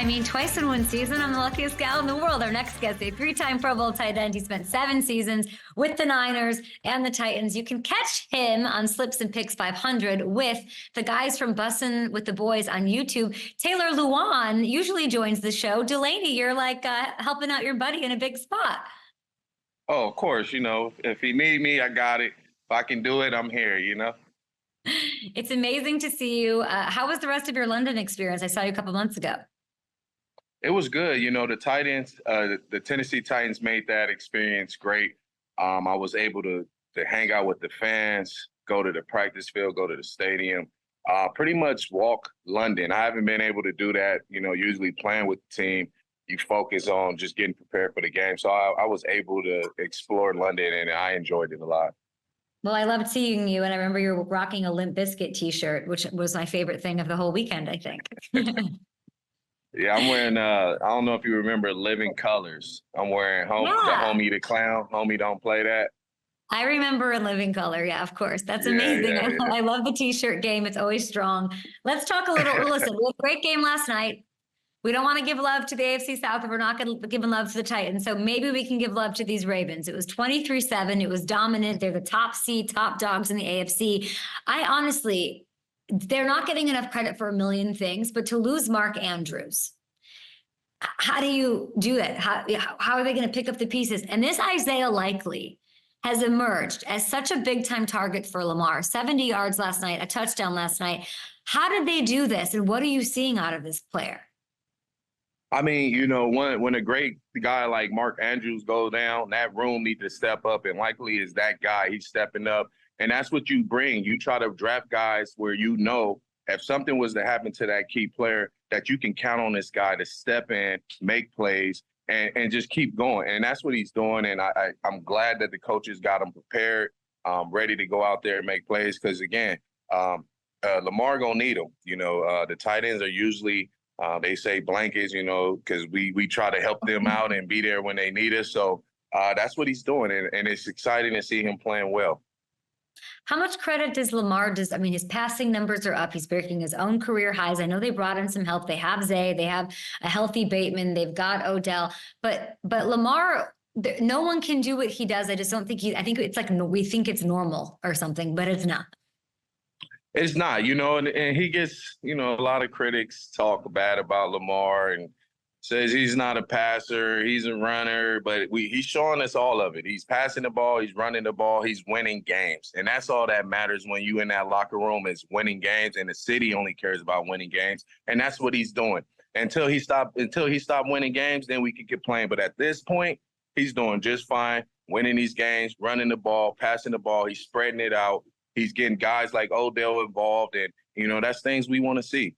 I mean, twice in one season, I'm the luckiest gal in the world. Our next guest, a three-time Pro Bowl tight end. He spent 7 seasons with the Niners and the Titans. You can catch him on Slips and Picks 500 with the guys from Bussin' with the Boys on YouTube. Taylor Luan usually joins the show. Delaney, you're like helping out your buddy in a big spot. Oh, of course. If he need me, I got it. If I can do it, I'm here, It's amazing to see you. How was the rest of your London experience? I saw you a couple months ago. It was good. The Titans, the Tennessee Titans made that experience great. I was able to hang out with the fans, go to the practice field, go to the stadium, pretty much walk London. I haven't been able to do that. Usually playing with the team, you focus on just getting prepared for the game. So I was able to explore London, and I enjoyed it a lot. Well, I loved seeing you, and I remember you were rocking a Limp Bizkit T-shirt, which was my favorite thing of the whole weekend, I think. Yeah, I'm wearing, I don't know if you remember Living Colors. I'm wearing the Homie the Clown. Homie Don't Play That. I remember in Living Color. Yeah, of course. That's amazing. Yeah. I love the T-shirt game. It's always strong. Let's talk a little. Listen, we had a great game last night. We don't want to give love to the AFC South if we're not going to give love to the Titans. So maybe we can give love to these Ravens. It was 23-7. It was dominant. They're the top seed, top dogs in the AFC. They're not getting enough credit for a million things, but to lose Mark Andrews, how do you do that? How are they going to pick up the pieces? And this Isaiah Likely has emerged as such a big time target for Lamar. 70 yards last night, a touchdown last night. How did they do this? And what are you seeing out of this player? I mean, when a great guy like Mark Andrews goes down, that room needs to step up, and Likely is that guy. He's stepping up, and that's what you bring. You try to draft guys where if something was to happen to that key player, that you can count on this guy to step in, make plays, and just keep going. And that's what he's doing, and I'm glad that the coaches got him prepared, ready to go out there and make plays because, again, Lamar going to need him. The tight ends are usually – they say blankets, because we try to help them out and be there when they need us. So that's what he's doing, and it's exciting to see him playing well. How much credit does Lamar his passing numbers are up. He's breaking his own career highs. I know they brought in some help. They have Zay. They have a healthy Bateman. They've got Odell. But Lamar, no one can do what he does. I just don't think I think it's like we think it's normal or something, but it's not. It's not, and he gets, a lot of critics talk bad about Lamar and says he's not a passer, he's a runner, but he's showing us all of it. He's passing the ball, he's running the ball, he's winning games. And that's all that matters when you in that locker room is winning games, and the city only cares about winning games. And that's what he's doing. Until he stopped winning games, then we could complain. But at this point, he's doing just fine, winning these games, running the ball, passing the ball, he's spreading it out. He's getting guys like Odell involved, and, that's things we want to see.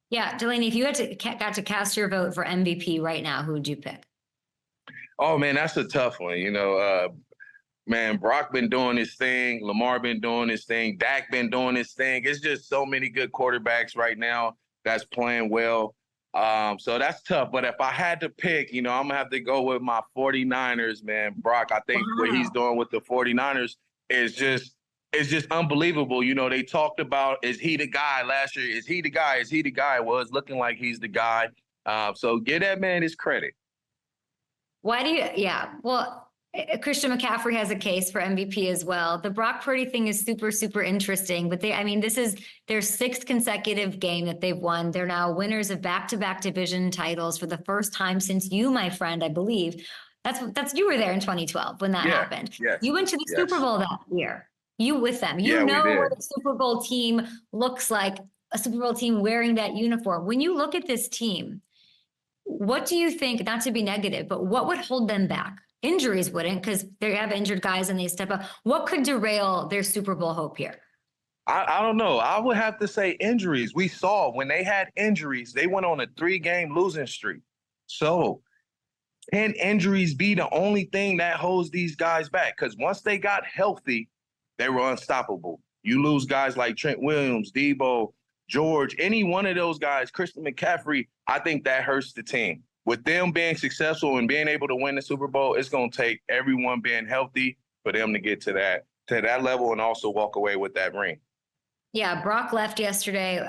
Yeah, Delaney, if you got to cast your vote for MVP right now, who would you pick? Oh, man, that's a tough one. Man, Brock been doing his thing. Lamar been doing his thing. Dak been doing his thing. It's just so many good quarterbacks right now that's playing well. So that's tough. But if I had to pick, I'm going to have to go with my 49ers, man. Brock, I think what he's doing with the 49ers is just – it's just unbelievable. They talked about, is he the guy last year? Is he the guy? Is he the guy? Well, it's looking like he's the guy. So give that man his credit. Why do you? Yeah. Well, Christian McCaffrey has a case for MVP as well. The Brock Purdy thing is super, super interesting. But this is their 6th consecutive game that they've won. They're now winners of back-to-back division titles for the first time since you, my friend, I believe. That's you were there in 2012 when that happened. Yes, you went to the Super Bowl that year. You with them. You know what a Super Bowl team looks like, a Super Bowl team wearing that uniform. When you look at this team, what do you think, not to be negative, but what would hold them back? Injuries wouldn't, because they have injured guys and they step up. What could derail their Super Bowl hope here? I don't know. I would have to say injuries. We saw when they had injuries, they went on a 3-game losing streak. So can injuries be the only thing that holds these guys back? Because once they got healthy, they were unstoppable. You lose guys like Trent Williams, Debo, George, any one of those guys, Christian McCaffrey, I think that hurts the team. With them being successful and being able to win the Super Bowl, it's going to take everyone being healthy for them to get to that level and also walk away with that ring. Yeah, Brock left yesterday.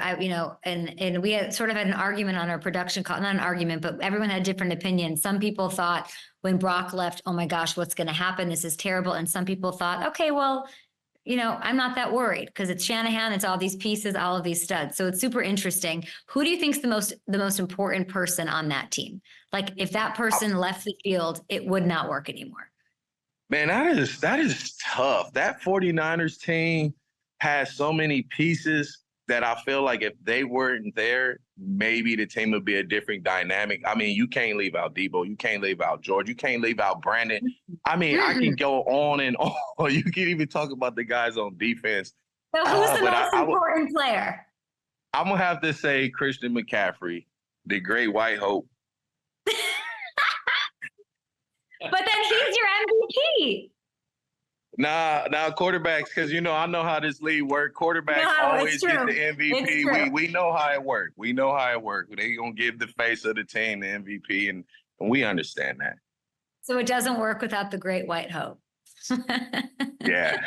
And we had sort of had an argument on our production call. Not an argument, but everyone had different opinions. Some people thought when Brock left, oh my gosh, what's going to happen? This is terrible. And some people thought, okay, well, I'm not that worried because it's Shanahan, it's all these pieces, all of these studs. So it's super interesting. Who do you think's the most important person on that team? Like if that person left the field, it would not work anymore. Man, that is tough. That 49ers team has so many pieces that I feel like if they weren't there, maybe the team would be a different dynamic. I mean, you can't leave out Debo. You can't leave out George. You can't leave out Brandon. I mean, I can go on and on. You can even talk about the guys on defense. So who's the most important player? I'm going to have to say Christian McCaffrey, the great white hope. But then he's your MVP. Nah, quarterbacks, because I know how this league works. Quarterbacks always get the MVP. We know how it works. We know how it works. They're going to give the face of the team the MVP, and we understand that. So it doesn't work without the great white hope. Yeah.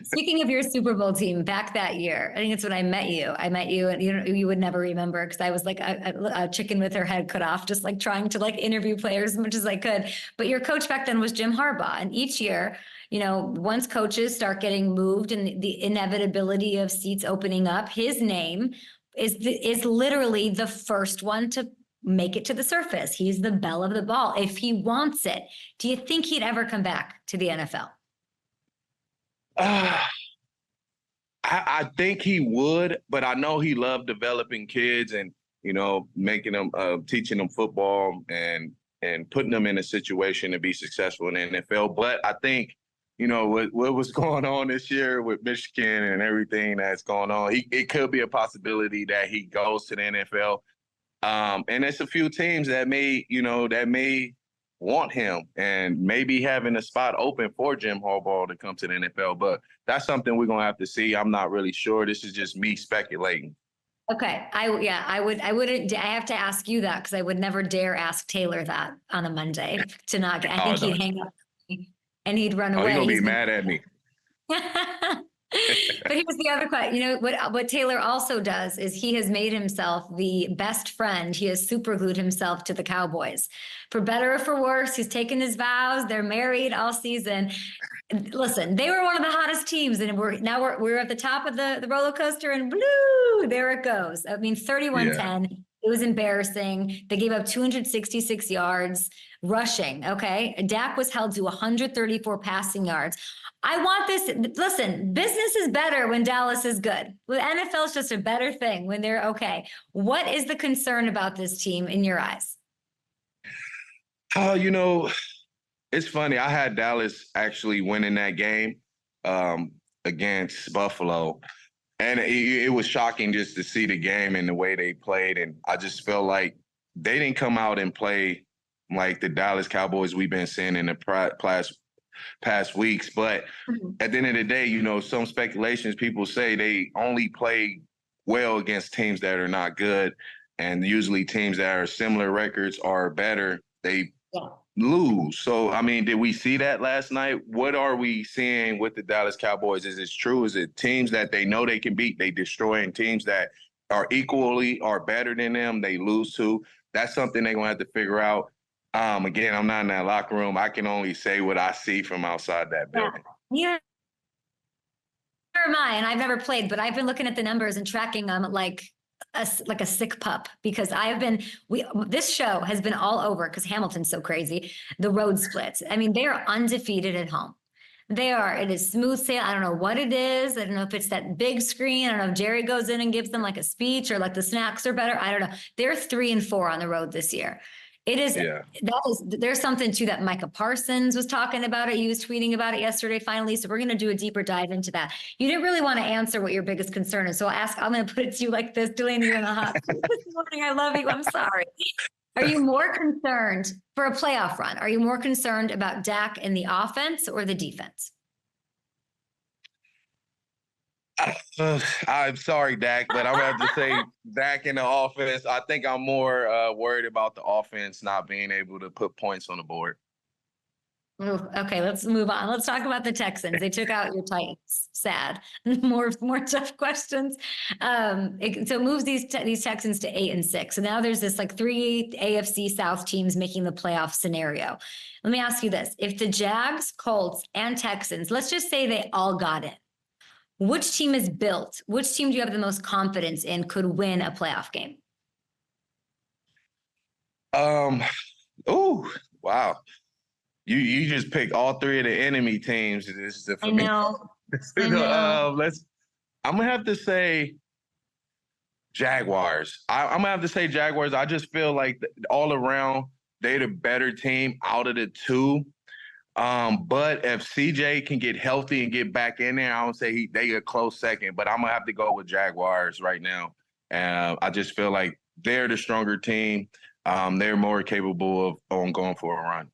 Speaking of your Super Bowl team, back that year, I think it's when I met you. And you would never remember because I was like a chicken with her head cut off, just like trying to like interview players as much as I could. But your coach back then was Jim Harbaugh, and each year, once coaches start getting moved and the inevitability of seats opening up, his name is literally the first one to make it to the surface. He's the belle of the ball if he wants it. Do you think he'd ever come back to the NFL? I think he would, but I know he loved developing kids and, making them, teaching them football and putting them in a situation to be successful in the NFL. But I think, what was going on this year with Michigan and everything that's going on, it could be a possibility that he goes to the NFL. And there's a few teams that may want him and maybe having a spot open for Jim Harbaugh to come to the NFL. But that's something we're going to have to see. I'm not really sure. This is just me speculating. Okay. I have to ask you that because I would never dare ask Taylor that on a Monday to not get, I think he'd hang up and he'd run away. He's going to be mad at me. But here's the other question. What Taylor also does is he has made himself the best friend. He has superglued himself to the Cowboys. For better or for worse, he's taken his vows. They're married all season. Listen, they were one of the hottest teams, and we're at the top of the roller coaster, and blue, there it goes. I mean, 31-10. Yeah. It was embarrassing. They gave up 266 yards rushing. Okay. Dak was held to 134 passing yards. I want this. Listen, business is better when Dallas is good. The NFL is just a better thing when they're okay. What is the concern about this team in your eyes? It's funny. I had Dallas actually winning that game against Buffalo. And it was shocking just to see the game and the way they played. And I just felt like they didn't come out and play like the Dallas Cowboys we've been seeing in the past weeks. But at the end of the day, some speculations, people say they only play well against teams that are not good. And usually teams that are similar records are better. They lose. So, I mean, did we see that last night? What are we seeing with the Dallas Cowboys? Is it true? Is it teams that they know they can beat, they destroy, and teams that are equally or better than them, they lose to? That's something they're going to have to figure out. Again, I'm not in that locker room. I can only say what I see from outside that building. Yeah. Neither am I, and I've never played, but I've been looking at the numbers and tracking them like a sick pup because this show has been all over because Hamilton's so crazy. The road splits. I mean, they are undefeated at home. It is smooth sail. I don't know what it is. I don't know if it's that big screen. I don't know if Jerry goes in and gives them like a speech or like the snacks are better. I don't know. They're 3-4 on the road this year. It is, there's something to that. Micah Parsons was talking about it. He was tweeting about it yesterday, finally. So we're going to do a deeper dive into that. You didn't really want to answer what your biggest concern is. So I'm going to put it to you like this, Delaney, you're in the hot seat this morning. I love you. I'm sorry. Are you more concerned for a playoff run? Are you more concerned about Dak in the offense or the defense? I'm sorry, Dak, but I'm going to have to say Dak in the offense. I think I'm more worried about the offense not being able to put points on the board. Ooh, okay, let's move on. Let's talk about the Texans. They took out your Titans. Sad. More tough questions. So it moves these Texans to 8-6. So now there's this like 3 AFC South teams making the playoff scenario. Let me ask you this: if the Jags, Colts, and Texans, let's just say they all got in, which team is built? Which team do you have the most confidence in could win a playoff game? Oh, wow. You just picked all 3 of the enemy teams. I know. I know. I'm gonna have to say Jaguars. I'm gonna have to say Jaguars. I just feel like all around they're the better team out of the 2. But if CJ can get healthy and get back in there, I would say they a close second. But I'm gonna have to go with Jaguars right now. I just feel like they're the stronger team. They're more capable of going for a run.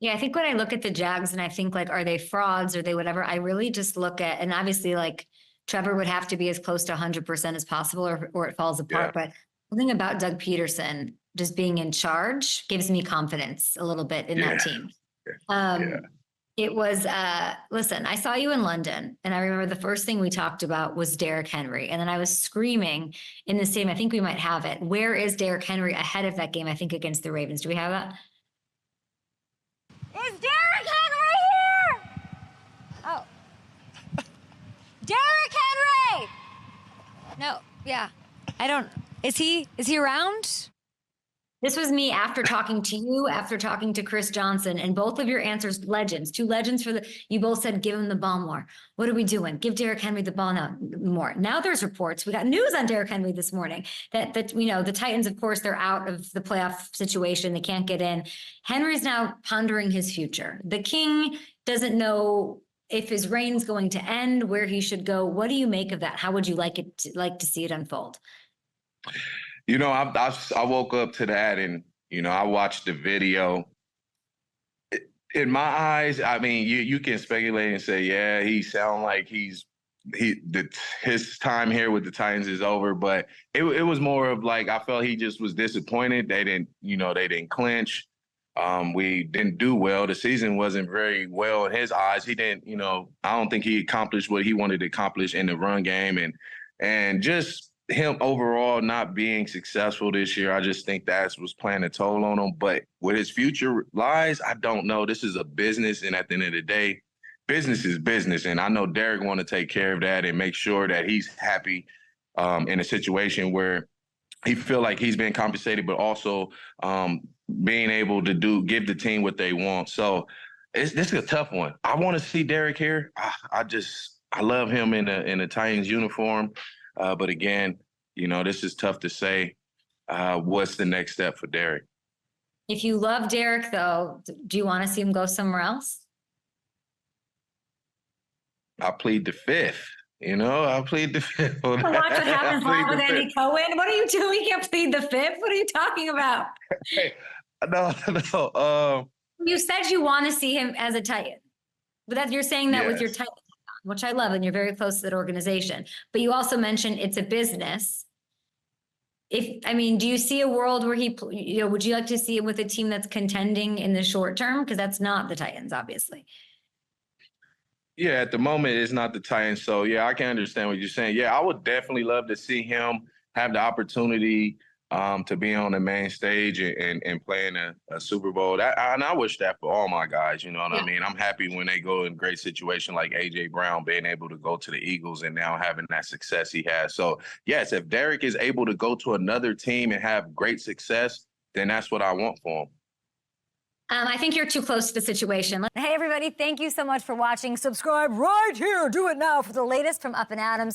Yeah, I think when I look at the Jags and I think like, are they frauds? Are they whatever? I really just look at, and obviously like Trevor would have to be as close to 100% as possible or it falls apart. Yeah. But something about Doug Peterson just being in charge gives me confidence a little bit in that team. It was, listen, I saw you in London and I remember the first thing we talked about was Derrick Henry. And then I was screaming in the stadium, I think we might have it. Where is Derrick Henry ahead of that game, I think against the Ravens? Do we have that? Is Derrick Henry here? Oh. Derrick Henry! No, yeah. I don't, is he around? This was me after talking to you, after talking to Chris Johnson, and both of your answers, legends, 2 legends you both said, give him the ball more. What are we doing? Give Derrick Henry the ball now more. Now there's reports. We got news on Derrick Henry this morning that the Titans, of course, they're out of the playoff situation. They can't get in. Henry's now pondering his future. The King doesn't know if his reign's going to end, where he should go. What do you make of that? How would you like to see it unfold? I woke up to that and, I watched the video. In my eyes, I mean, you can speculate and say, yeah, he sound like his time here with the Titans is over. But it was more of like, I felt he just was disappointed. They didn't clinch. We didn't do well. The season wasn't very well in his eyes. He didn't, I don't think he accomplished what he wanted to accomplish in the run game and just him overall not being successful this year. I just think that was playing a toll on him. But where his future lies, I don't know. This is a business. And at the end of the day, business is business. And I know Derrick want to take care of that and make sure that he's happy in a situation where he feel like he's being compensated, but also being able to give the team what they want. So this is a tough one. I want to see Derrick here. I love him in a Titans uniform. But again, this is tough to say. What's the next step for Derrick? If you love Derrick, though, do you want to see him go somewhere else? I plead the fifth. I plead the fifth. Watch what happens with Andy Cohen. What are you doing? You can't plead the fifth. What are you talking about? Hey, no. You said you want to see him as a Titan, but you're saying that with your Titan, which I love, and you're very close to that organization. But you also mentioned it's a business. Do you see a world where would you like to see him with a team that's contending in the short term? Because that's not the Titans, obviously. Yeah, at the moment, it's not the Titans. So, yeah, I can understand what you're saying. Yeah, I would definitely love to see him have the opportunity to be on the main stage and play in a Super Bowl. And I wish that for all my guys, you know what I mean? I'm happy when they go in great situation like A.J. Brown being able to go to the Eagles and now having that success he has. So, yes, if Derrick is able to go to another team and have great success, then that's what I want for him. I think you're too close to the situation. Hey, everybody. Thank you so much for watching. Subscribe right here. Do it now for the latest from Up and Adams.